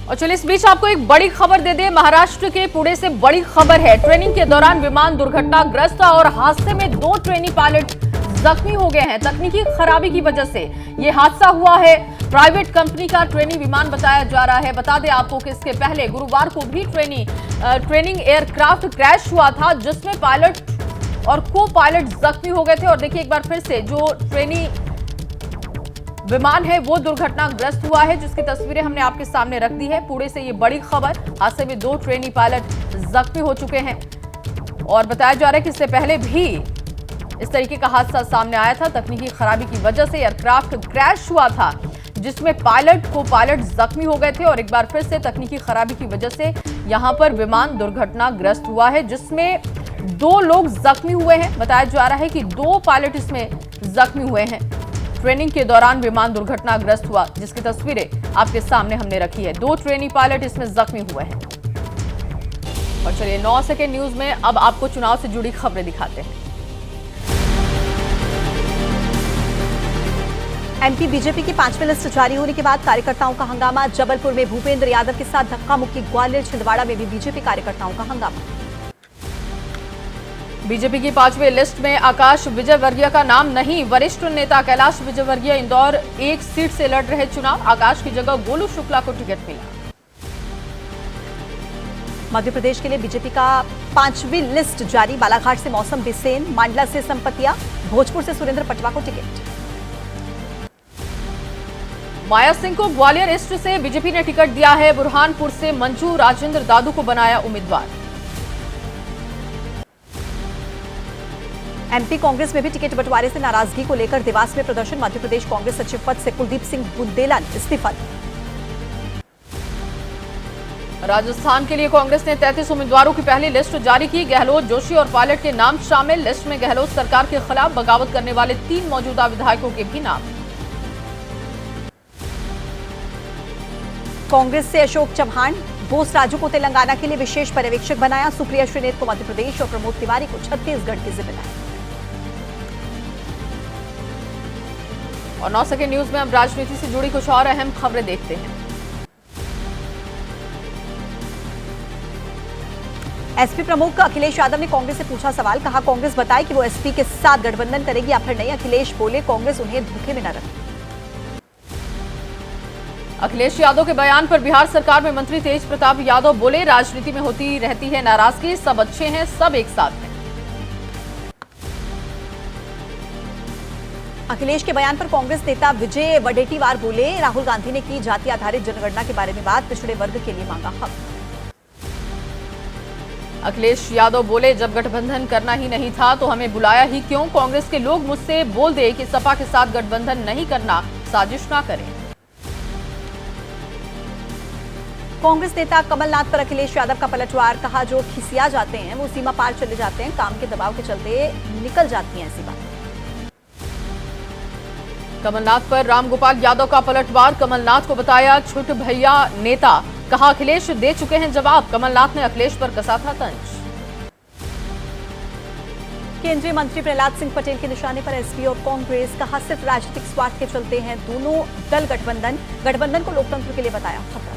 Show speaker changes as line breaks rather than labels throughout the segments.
और चलिए इस बीच आपको एक बड़ी खबर दे दे। महाराष्ट्र के पुणे से बड़ी खबर है। ट्रेनिंग के दौरान विमान दुर्घटनाग्रस्त और हादसे में 2 ट्रेनी पायलट जख्मी हो गए हैं। तकनीकी खराबी की वजह से यह हादसा हुआ है। प्राइवेट कंपनी का ट्रेनी विमान बताया जा रहा है। बता दें आपको कि इसके पहले गुरुवार को भी ट्रेनिंग एयरक्राफ्ट क्रैश हुआ था, जिसमें पायलट और को पायलट जख्मी हो गए थे। और देखिए एक बार फिर से जो ट्रेनी विमान है वो दुर्घटनाग्रस्त हुआ है, जिसकी तस्वीरें हमने आपके सामने रख दी है। पुणे से ये बड़ी खबर। हादसे में 2 ट्रेनी पायलट जख्मी हो चुके हैं और बताया जा रहा है कि इससे पहले भी इस तरीके का हादसा सामने आया था। तकनीकी खराबी की वजह से एयरक्राफ्ट क्रैश हुआ था, जिसमें पायलट को पायलट जख्मी हो गए थे। और एक बार फिर से तकनीकी खराबी की वजह से यहां पर विमान दुर्घटनाग्रस्त हुआ है, जिसमें 2 लोग जख्मी हुए हैं। बताया जा रहा है कि 2 पायलट इसमें जख्मी हुए हैं। ट्रेनिंग के दौरान विमान दुर्घटनाग्रस्त हुआ, जिसकी तस्वीरें आपके सामने हमने रखी है। 2 ट्रेनी पायलट इसमें जख्मी हुए हैं। और चलिए 9 सेकंड न्यूज में अब आपको चुनाव से जुड़ी खबरें दिखाते हैं।
एमपी बीजेपी की 5वीं लिस्ट जारी होने के बाद कार्यकर्ताओं का हंगामा। जबलपुर में भूपेंद्र यादव के साथ धक्का मुक्की। ग्वालियर छिंदवाड़ा में भी बीजेपी कार्यकर्ताओं का हंगामा।
बीजेपी की 5वीं लिस्ट में आकाश विजयवर्गीय का नाम नहीं। वरिष्ठ नेता कैलाश विजयवर्गीय इंदौर 1 सीट से लड़ रहे चुनाव। आकाश की जगह गोलू शुक्ला को टिकट मिला।
मध्य प्रदेश के लिए बीजेपी का 5वीं लिस्ट जारी। बालाघाट से मौसम बिसेन, मांडला से संपतिया, भोजपुर से सुरेंद्र पटवा को टिकट।
माया सिंह को ग्वालियर ईस्ट से बीजेपी ने टिकट दिया है। बुरहानपुर से मंजू राजेंद्र दादू को बनाया उम्मीदवार।
एमपी कांग्रेस में भी टिकट बंटवारे से नाराजगी को लेकर देवास में प्रदर्शन। मध्य प्रदेश कांग्रेस सचिव पद से कुलदीप सिंह बुंदेला इस्तीफा।
राजस्थान के लिए कांग्रेस ने 33 उम्मीदवारों की पहली लिस्ट जारी की। गहलोत, जोशी और पायलट के नाम शामिल। लिस्ट में गहलोत सरकार के खिलाफ बगावत करने वाले 3 मौजूदा विधायकों के भी नाम।
कांग्रेस से अशोक चौहान, बोस राजू को तेलंगाना के लिए विशेष पर्यवेक्षक बनाया। सुप्रिया श्रीनेत को मध्य प्रदेश और प्रमोद तिवारी को छत्तीसगढ़ की जिम्मेदारी।
और 9 सेकंड न्यूज में अब राजनीति से जुड़ी कुछ और अहम खबरें देखते हैं।
एसपी प्रमुख अखिलेश यादव ने कांग्रेस से पूछा सवाल। कहा कांग्रेस बताए कि वो एसपी के साथ गठबंधन करेगी या फिर नहीं। अखिलेश बोले कांग्रेस उन्हें धोखे में न रखे।
अखिलेश यादव के बयान पर बिहार सरकार में मंत्री तेज प्रताप यादव बोले, राजनीति में होती रहती है नाराजगी, सब अच्छे हैं, सब एक साथ हैं।
अखिलेश के बयान पर कांग्रेस नेता विजय वडेट्टीवार बोले, राहुल गांधी ने की जाति आधारित जनगणना के बारे में बात, पिछड़े वर्ग के लिए मांगा हक।
अखिलेश यादव बोले, जब गठबंधन करना ही नहीं था तो हमें बुलाया ही क्यों। कांग्रेस के लोग मुझसे बोल दे कि सपा के साथ गठबंधन नहीं करना, साजिश ना करें।
कांग्रेस नेता कमलनाथ पर अखिलेश यादव का पलटवार। कहा जो खिसिया जाते हैं वो सीमा पार चले जाते हैं, काम के दबाव के चलते निकल जाती हैं ऐसी बात।
कमलनाथ पर रामगोपाल यादव का पलटवार। कमलनाथ को बताया छुट भैया नेता। कहा अखिलेश दे चुके हैं जवाब। कमलनाथ ने अखिलेश पर कसा था तंज।
केंद्रीय मंत्री प्रहलाद सिंह पटेल के निशाने पर एसपी और कांग्रेस। कहा सिर्फ राजनीतिक स्वार्थ के चलते हैं दोनों दल गठबंधन को लोकतंत्र के लिए बताया खतरा।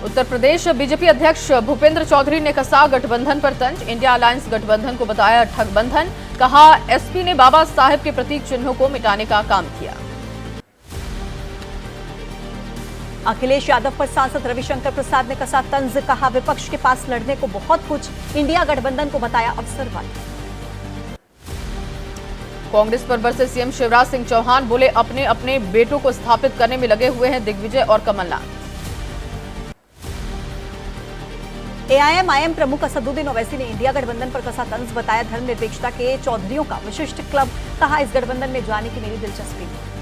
उत्तर प्रदेश बीजेपी अध्यक्ष भूपेंद्र चौधरी ने कसा गठबंधन पर तंज। इंडिया अलायंस गठबंधन को बताया ठगबंधन। कहा एसपी ने बाबा साहेब के प्रतीक चिन्हों को मिटाने का काम किया।
अखिलेश यादव पर सांसद रविशंकर प्रसाद ने कसा तंज। कहा विपक्ष के पास लड़ने को बहुत कुछ, इंडिया गठबंधन को बताया अवसरवादी।
कांग्रेस पर बरसे सीएम शिवराज सिंह चौहान। बोले अपने अपने बेटों को स्थापित करने में लगे हुए हैं दिग्विजय और कमलनाथ।
एआईएम प्रमुख असदुद्दीन ओवैसी ने इंडिया गठबंधन पर कसा तंज। बताया धर्मनिरपेक्षता के चौधरियों का विशिष्ट क्लब। कहा इस गठबंधन में जाने की मेरी दिलचस्पी नहीं।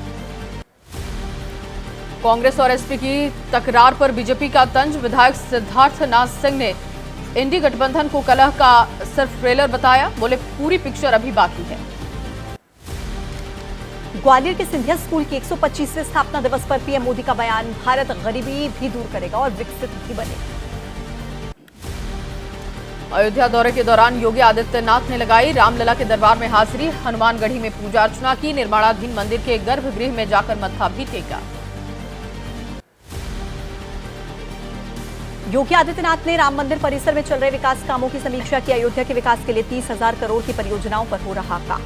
कांग्रेस और एसपी की तकरार पर बीजेपी का तंज। विधायक सिद्धार्थ नाथ सिंह ने इंडी गठबंधन को कलह का सिर्फ ट्रेलर बताया। बोले पूरी पिक्चर अभी बाकी है।
ग्वालियर के सिंधिया स्कूल की 125वें स्थापना दिवस पर पीएम मोदी का बयान। भारत गरीबी भी दूर करेगा और विकसित भी बनेगा।
अयोध्या दौरे के दौरान योगी आदित्यनाथ ने लगाई रामलला के दरबार में हाजिरी। हनुमानगढ़ी में पूजा अर्चना की। निर्माणाधीन मंदिर के गर्भगृह में जाकर मत्था भी टेका।
योगी आदित्यनाथ ने राम मंदिर परिसर में चल रहे विकास कामों की समीक्षा की। अयोध्या के विकास के लिए 30,000 करोड़ की परियोजनाओं पर हो रहा काम।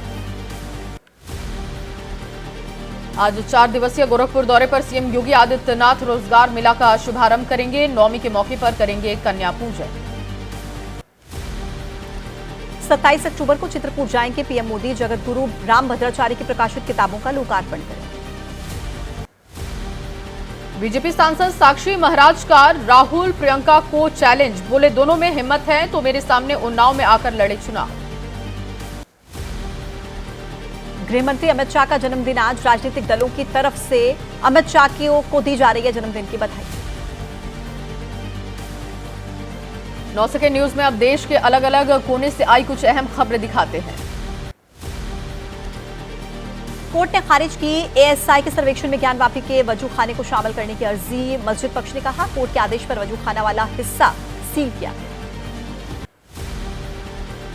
आज 4 दिवसीय गोरखपुर दौरे पर सीएम योगी आदित्यनाथ रोजगार मेला का शुभारंभ करेंगे। नवमी के मौके पर करेंगे कन्या पूजन।
27 अक्टूबर को चित्रकूट जाएंगे पीएम मोदी। जगत गुरु रामभद्राचार्य की प्रकाशित किताबों का लोकार्पण करेंगे।
बीजेपी सांसद साक्षी महाराज का राहुल प्रियंका को चैलेंज, बोले दोनों में हिम्मत है तो मेरे सामने उन्नाव में आकर लड़े चुनाव।
गृह मंत्री अमित शाह का जन्मदिन आज। राजनीतिक दलों की तरफ से अमित शाह को दी जा रही है जन्मदिन की बधाई।
9 सेकंड न्यूज में अब देश के अलग अलग कोने से आई कुछ अहम खबरें दिखाते हैं।
कोर्ट ने खारिज की एएसआई के सर्वेक्षण में ज्ञान वापी के वजू खाने को शामिल करने की अर्जी। मस्जिद पक्ष ने कहा कोर्ट के आदेश पर वजू खाना वाला हिस्सा सील किया गया।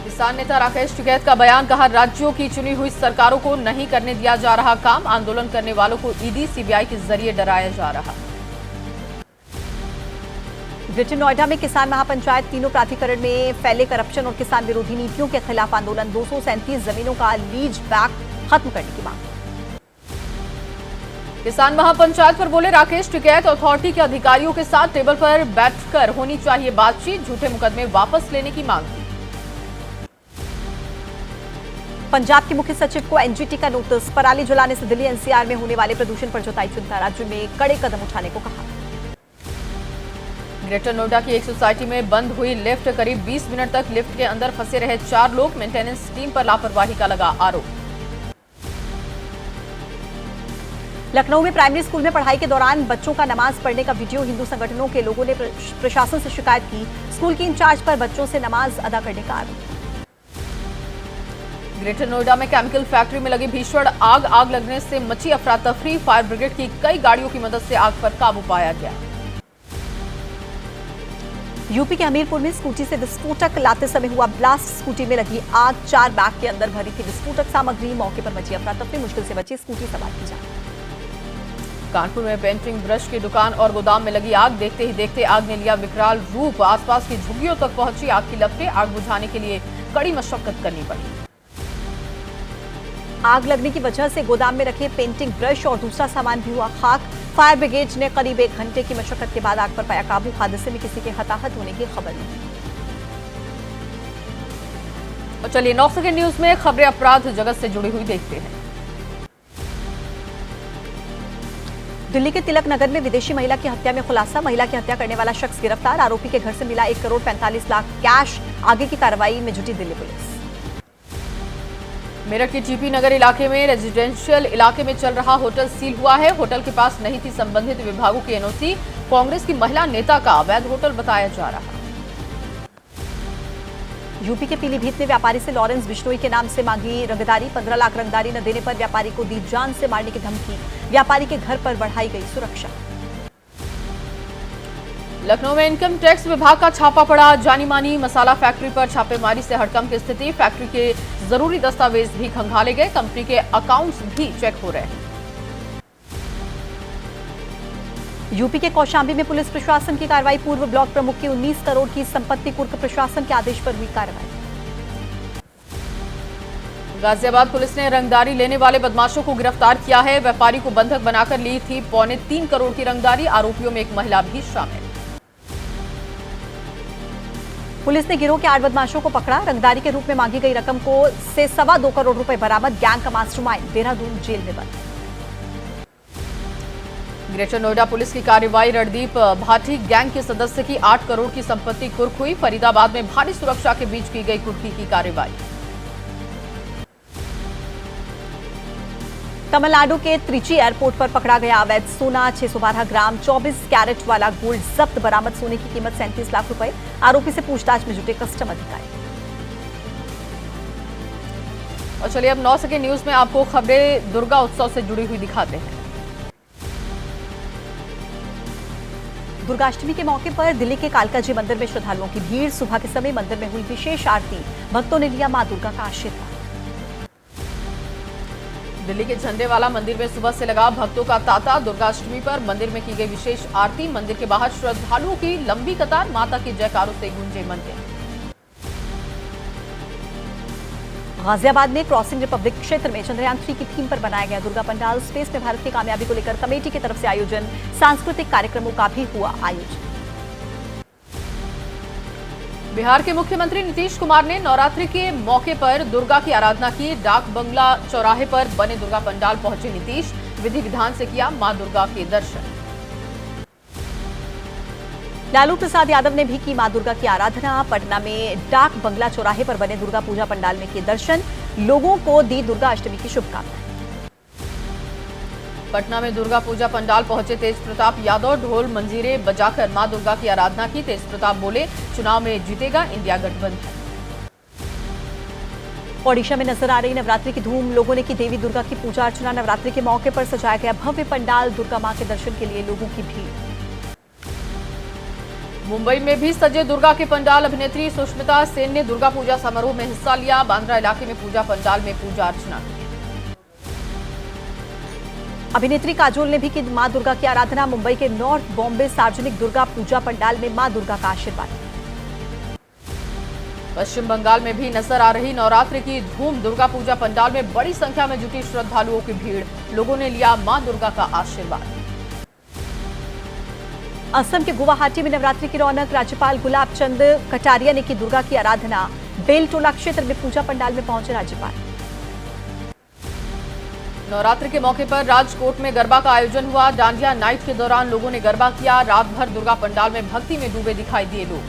किसान नेता राकेश टिकैत का बयान, कहा राज्यों की चुनी हुई सरकारों को नहीं करने दिया जा रहा काम। आंदोलन करने वालों को ईडी सीबीआई के जरिए डराया जा रहा।
ग्रेटर नोएडा में किसान महापंचायत तीनों प्राधिकरण में फैले करप्शन और किसान विरोधी नीतियों के खिलाफ आंदोलन। 237 जमीनों का लीज बैक खत्म करने की मांग।
किसान महापंचायत पर बोले राकेश टिकैत, अथॉरिटी के अधिकारियों के साथ टेबल पर बैठकर होनी चाहिए बातचीत। झूठे मुकदमे वापस लेने की मांग की।
पंजाब के मुख्य सचिव को एनजीटी का नोटिस। पराली जलाने से दिल्ली एनसीआर में होने वाले प्रदूषण पर जताई चिंता। राज्य में कड़े कदम उठाने को कहा।
ग्रेटर नोएडा की एक सोसाइटी में बंद हुई लिफ्ट। करीब 20 मिनट तक लिफ्ट के अंदर फंसे रहे 4 लोग। मेंटेनेंस टीम पर लापरवाही का लगा आरोप। लखनऊ में प्राइमरी स्कूल में पढ़ाई के दौरान बच्चों का नमाज पढ़ने का वीडियो। हिंदू संगठनों के लोगों ने प्रशासन से शिकायत की। स्कूल की इंचार्ज पर बच्चों से नमाज अदा करने का आरोप। ग्रेटर नोएडा में केमिकल फैक्ट्री में लगी भीषण आग लगने से मची अफरा तफरी। फायर ब्रिगेड की कई गाड़ियों की मदद से आग पर काबू पाया गया। यूपी के हमीरपुर में स्कूटी से विस्फोटक लाते समय हुआ ब्लास्ट। स्कूटी में लगी आग 4 बैग के अंदर भरी थी विस्फोटक सामग्री। मौके पर मची अफरा तफरी। मुश्किल से बची स्कूटी सवार की जान। कानपुर में पेंटिंग ब्रश की दुकान और गोदाम में लगी आग। देखते ही देखते आग ने लिया विकराल रूप। आसपास की झुग्गियों तक पहुंची आग की लपटें। आग बुझाने के लिए कड़ी मशक्कत करनी पड़ी। आग लगने की वजह से गोदाम में रखे पेंटिंग ब्रश और दूसरा सामान भी हुआ खाक। फायर ब्रिगेड ने करीब 1 घंटे की मशक्कत के बाद आग पर पाया काबू। हादसे में किसी के हताहत होने की खबर नहीं। और चलिए 9 सेकंड न्यूज में खबरें अपराध जगत से जुड़ी हुई देखते हैं। दिल्ली के तिलक नगर में विदेशी महिला की हत्या में खुलासा। महिला की हत्या करने वाला शख्स गिरफ्तार। आरोपी के घर से मिला 1 करोड़ 45 लाख कैश। आगे की कार्रवाई में जुटी दिल्ली पुलिस। मेरठ के जीपी नगर इलाके में रेजिडेंशियल इलाके में चल रहा होटल सील हुआ है। होटल के पास नहीं थी संबंधित विभागों की एनओसी। कांग्रेस की महिला नेता का अवैध होटल बताया जा रहा। यूपी के पीलीभीत में व्यापारी से लॉरेंस बिश्नोई के नाम से मांगी रंगदारी। 15 लाख रंगदारी न देने पर व्यापारी को दी जान से मारने की धमकी। व्यापारी के घर पर बढ़ाई गई सुरक्षा। लखनऊ में इनकम टैक्स विभाग का छापा पड़ा। जानी मानी मसाला फैक्ट्री पर छापेमारी से हड़कंप की स्थिति। फैक्ट्री के जरूरी दस्तावेज भी खंगाले गए। कंपनी के अकाउंट्स भी चेक हो रहे हैं। यूपी के कौशाम्बी में पुलिस प्रशासन की कार्रवाई। पूर्व ब्लॉक प्रमुख की 19 करोड़ की संपत्ति कुर्क। प्रशासन के आदेश पर हुई कार्रवाई। गाजियाबाद पुलिस ने रंगदारी लेने वाले बदमाशों को गिरफ्तार किया है। व्यापारी को बंधक बनाकर ली थी 3.25 करोड़ की रंगदारी। आरोपियों में एक महिला भी शामिल। पुलिस ने गिरोह के 8 बदमाशों को पकड़ा। रंगदारी के रूप में मांगी गई रकम को से 2.25 करोड़ रुपए बरामद। गैंग का मास्टरमाइंड देहरादून जेल में बंद। ग्रेटर नोएडा पुलिस की कार्रवाई। रणदीप भाटी गैंग के सदस्य की 8 करोड़ की संपत्ति कुर्क हुई। फरीदाबाद में भारी सुरक्षा के बीच की गई कुर्की की कार्रवाई। तमिलनाडु के त्रिची एयरपोर्ट पर पकड़ा गया अवैध सोना। 612 ग्राम 24 कैरेट वाला गोल्ड जब्त। बरामद सोने की कीमत 37 लाख रुपए। आरोपी से पूछताछ में जुटे कस्टम अधिकारी। और चलिए अब 9 सेकंड न्यूज में आपको खबरें दुर्गा उत्सव से जुड़ी हुई दिखाते हैं। दुर्गाष्टमी के मौके पर दिल्ली के कालका जी मंदिर में श्रद्धालुओं की भीड़। सुबह के समय मंदिर में हुई विशेष आरती। भक्तों ने लिया मां दुर्गा का आशीर्वाद। दिल्ली के झंडेवाला मंदिर में सुबह से लगा भक्तों का तांता। दुर्गाष्टमी पर मंदिर में की गई विशेष आरती। मंदिर के बाहर श्रद्धालुओं की लंबी कतार। माता के जयकारों से गूंजे मंदिर।
गाजियाबाद में क्रॉसिंग रिपब्लिक क्षेत्र में चंद्रयान 3 की थीम पर बनाया गया दुर्गा पंडाल। स्पेस में भारत की कामयाबी को लेकर कमेटी की तरफ से आयोजन। सांस्कृतिक कार्यक्रमों का भी हुआ आयोजन।
बिहार के मुख्यमंत्री नीतीश कुमार ने नवरात्रि के मौके पर दुर्गा की आराधना की। डाक बंगला चौराहे पर बने दुर्गा पंडाल पहुंचे नीतीश। विधि विधान से किया मां दुर्गा के दर्शन।
लालू प्रसाद यादव ने भी की मां दुर्गा की आराधना। पटना में डाक बंगला चौराहे पर बने दुर्गा पूजा पंडाल में किए दर्शन। लोगों को दी दुर्गा अष्टमी की शुभकामनाएं।
पटना में दुर्गा पूजा पंडाल पहुंचे तेज प्रताप यादव। ढोल मंजीरे बजाकर मां दुर्गा की आराधना की। तेज प्रताप बोले, चुनाव में जीतेगा इंडिया गठबंधन।
ओडिशा में नजर आ रही नवरात्रि की धूम। लोगों ने की देवी दुर्गा की पूजा अर्चना। नवरात्रि के मौके पर सजाया गया भव्य पंडाल। दुर्गा मां के दर्शन के लिए लोगों की भीड़।
मुंबई में भी सजे दुर्गा के पंडाल। अभिनेत्री सुष्मिता सेन ने दुर्गा पूजा समारोह में हिस्सा लिया। बांद्रा इलाके में पूजा पंडाल में पूजा अर्चना की।
अभिनेत्री काजोल ने भी की मां दुर्गा की आराधना। मुंबई के नॉर्थ बॉम्बे सार्वजनिक दुर्गा पूजा पंडाल में मां दुर्गा का आशीर्वाद।
पश्चिम बंगाल में भी नजर आ रही नवरात्रि की धूम। दुर्गा पूजा पंडाल में बड़ी संख्या में जुटी श्रद्धालुओं की भीड़। लोगों ने लिया मां दुर्गा का आशीर्वाद।
असम के गुवाहाटी में नवरात्रि की रौनक। राज्यपाल गुलाब चंद कटारिया ने की दुर्गा की आराधना। बेलटोला क्षेत्र में पूजा पंडाल में पहुंचे राज्यपाल।
नवरात्रि के मौके पर राजकोट में गरबा का आयोजन हुआ। डांडिया नाइट के दौरान लोगों ने गरबा किया। रात भर दुर्गा पंडाल में भक्ति में डूबे दिखाई दिए लोग।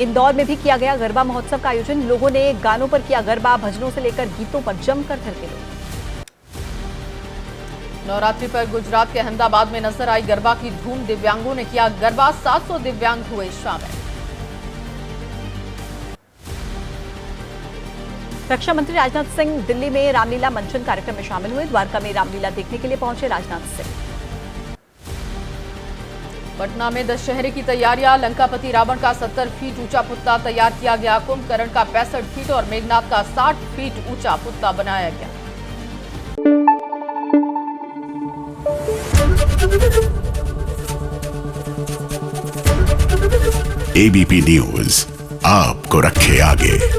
इंदौर में भी किया गया गरबा महोत्सव का आयोजन। लोगों ने गानों पर किया गरबा। भजनों से लेकर गीतों पर जमकर थिरके लोग।
नवरात्रि पर गुजरात के अहमदाबाद में नजर आई गरबा की धूम। दिव्यांगों ने किया गरबा। 700 दिव्यांग हुए शामिल। रक्षा मंत्री राजनाथ सिंह दिल्ली में रामलीला मंचन कार्यक्रम में शामिल हुए। द्वारका में रामलीला देखने के लिए पहुंचे राजनाथ सिंह। पटना में दशहरे की तैयारियां। लंकापति रावण का 70 फीट ऊंचा पुतला तैयार किया गया। कुंभकर्ण का 65 फीट और मेघनाथ का 60 फीट ऊंचा पुतला बनाया गया।
एबीपी न्यूज आपको रखे आगे।